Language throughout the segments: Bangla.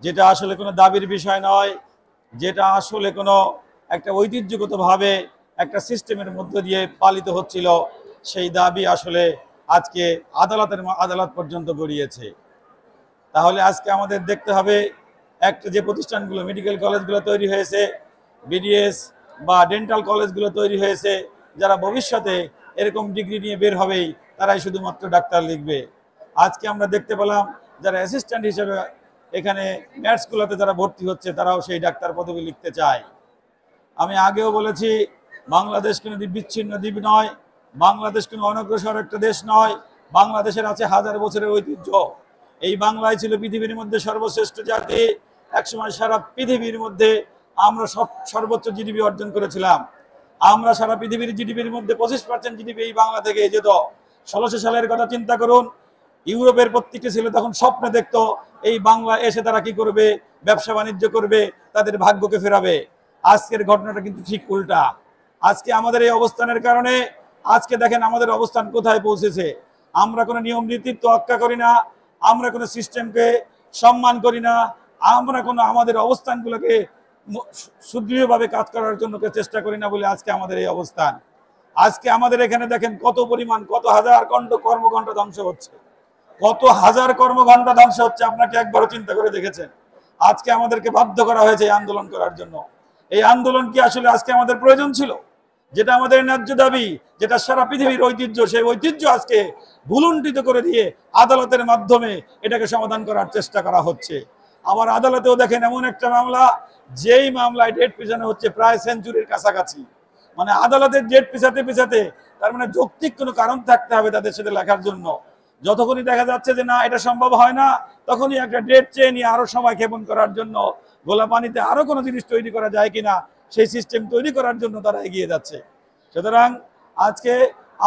যেটা আসলে কোনো দাবির বিষয় নয়, যেটা আসলে কোনো একটা ঐতিহ্যগতভাবে একটা সিস্টেমের মধ্য দিয়ে পালিত হচ্ছিল, সেই দাবি আসলে আজকে আদালত পর্যন্ত গড়িয়েছে। তাহলে আজকে আমাদের দেখতে হবে একটা যে প্রতিষ্ঠানগুলো মেডিকেল কলেজগুলো তৈরি হয়েছে, বিডিএস বা ডেন্টাল কলেজগুলো তৈরি হয়েছে, যারা ভবিষ্যতে এরকম ডিগ্রি নিয়ে বের হবেই তারাই শুধুমাত্র ডাক্তার লিখবে। আজকে আমরা দেখতে পেলাম যারা অ্যাসিস্ট্যান্ট হিসেবে এখানে ম্যাথসগুলোতে যারা ভর্তি হচ্ছে তারাও সেই ডাক্তার পদবি লিখতে চায়। আমি আগেও বলেছি, বাংলাদেশ কোনো বিচ্ছিন্ন দ্বীপ নয়, বাংলাদেশ কোনো অনগ্রসর একটা দেশ নয়। বাংলাদেশের আছে হাজার বছরের ঐতিহ্য। এই বাংলায় ছিল পৃথিবীর মধ্যে সর্বশ্রেষ্ঠ জাতি। একসময় সারা পৃথিবীর মধ্যে আমরা সর্বোচ্চ জিডিপি অর্জন করেছিলাম। আমরা সারা পৃথিবীর জিডিপির মধ্যে 25% জিডিপি এই বাংলা থেকে যেত। 1600 সালের কথা চিন্তা করুন। ইউরোপের প্রত্যেকটি ছেলে তখন স্বপ্নে দেখতো এই বাংলা এসে তারা কি করবে, ব্যবসা বাণিজ্য করবে, তাদের ভাগ্যকে ফেরাবে। আজকের ঘটনাটা কিন্তু ঠিক উল্টা। আজকে আমাদের এই অবস্থানের কারণে আজকে দেখেন আমাদের অবস্থান কোথায় পৌঁছেছে। আমরা কোনো নিয়ম নীতির তোয়াক্কা করি না, আমরা কোনো সিস্টেমকে সম্মান করি না, আমরা কোনো আমাদের অবস্থানগুলোকে সুদৃঢ়ভাবে কাজ করার জন্য চেষ্টা করি না বলে আজকে আমাদের এই অবস্থান। আজকে আমাদের এখানে দেখেন কত পরিমাণ, কত হাজার কর্মঘণ্টা ধ্বংস হচ্ছে, কত হাজার কর্মঘণ্টা ধ্বংস হচ্ছে। আপনাকে একবারও চিন্তা করে দেখেছেন? আজকে আমাদেরকে বাধ্য করা হয়েছে এই আন্দোলন করার জন্য। এই আন্দোলন কি আসলে আজকে আমাদের প্রয়োজন ছিল? যেটা আমাদের ন্যায্য দাবি, যেটা সারা পৃথিবীর ঐতিহ্য, সেই ঐতিহ্য আজকে ভুলুণ্ঠিত করে দিয়ে আদালতের মাধ্যমে এটাকে সমাধান করার চেষ্টা করা হচ্ছে। আবার আদালতেও দেখেন এমন একটা মামলা, যেই মামলায় ডেট পিছানো হচ্ছে প্রায় সেঞ্চুরির কাছাকাছি। মানে আদালতের ডেট পিছাতে পিছাতে, তার মানে যৌক্তিক কোনো কারণ থাকতে হবে তাদের সাথে লেখার জন্য। যতক্ষণই দেখা যাচ্ছে যে না এটা সম্ভব হয় না, তখনই একটা ডেট চেয়ে নিয়ে আরো সময় ক্ষেপণ করার জন্য, গোলা পানিতে আরো কোনো জিনিস তৈরি করা যায় কিনা সেই সিস্টেম তৈরি করার জন্য তারা এগিয়ে যাচ্ছে। সুতরাং আজকে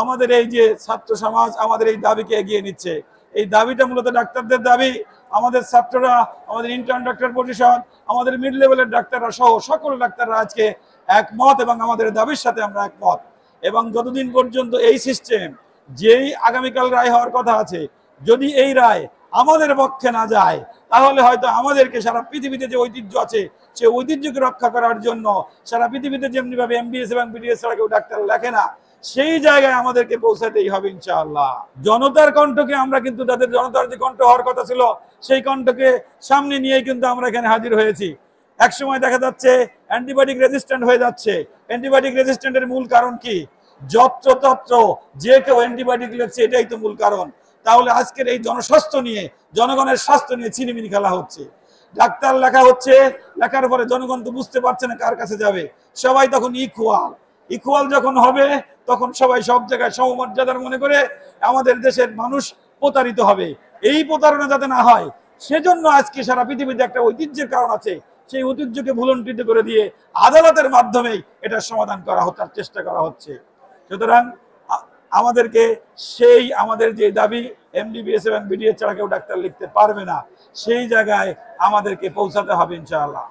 আমাদের এই যে ছাত্র সমাজ আমাদের এই দাবিকে এগিয়ে নিচ্ছে। এই দাবিটা মূলত ডাক্তারদের দাবি। আমাদের ছাত্ররা, আমাদের ইন্টার্ন ডাক্তার পরিষদ, আমাদের মিড লেভেলের ডাক্তাররা সহ সকল ডাক্তাররা আজকে একমত এবং আমাদের দাবির সাথে আমরা একমত। এবং যতদিন পর্যন্ত এই সিস্টেম, যেই আগামীকাল রায় হওয়ার কথা আছে, যদি এই রায় আমাদের পক্ষে না যায়, তাহলে হয়তো আমাদেরকে সারা পৃথিবীতে যে ঐতিহ্য আছে সেই ঐতিহ্যকে রক্ষা করার জন্য সারা পৃথিবীতে যেমনিভাবে এমবিএস এবং বিডিএস ছাড়া কেউ ডাক্তার লেখে না, সেই জায়গায় আমাদেরকে পৌঁছাতেই হবে ইনশাআল্লাহ। জনতার কণ্ঠকে আমরা কিন্তু, তাদের জনতার যে কণ্ঠ হওয়ার কথা ছিল সেই কণ্ঠকে সামনে নিয়েই কিন্তু আমরা এখানে হাজির হয়েছি। একসময় দেখা যাচ্ছে অ্যান্টিবায়োটিক রেজিস্ট্যান্ট হয়ে যাচ্ছে। অ্যান্টিবায়োটিক রেজিস্ট্যান্টের মূল কারণ কি? যত্রতত্র যে কেউ অ্যান্টিবায়োটিক লিখছে, এটাই তো মূল কারণ। তাহলে আজকের এই জনস্বাস্থ্য নিয়ে, জনগণের স্বাস্থ্য নিয়ে ছিনিমিনি খেলা হচ্ছে। ডাক্তার লেখা হচ্ছে, লেখার পরে জনগণ তো বুঝতে পারছে না কার কাছে যাবে। সবাই তখন ইকুয়াল যখন হবে, তখন সবাই সব জায়গায় সমমর্যাদার মনে করে আমাদের দেশের মানুষ প্রতারিত হবে। এই প্রতারণা যাতে না হয়, সেজন্য আজকে সারা পৃথিবীতে একটা ঐতিহ্যের কারণ আছে, সেই ঐতিহ্যকে ভুলুণ্ঠিত করে দিয়ে আদালতের মাধ্যমেই এটার সমাধান করা হচ্ছে, চেষ্টা করা হচ্ছে। সুতরাং আমাদেরকে সেই আমাদের যে দাবি এমবিবিএস এবং বিডিএস ছাড়া কেউ ডাক্তার লিখতে পারবে না, সেই জায়গায় আমাদেরকে পৌঁছাতে হবে ইনশাআল্লাহ।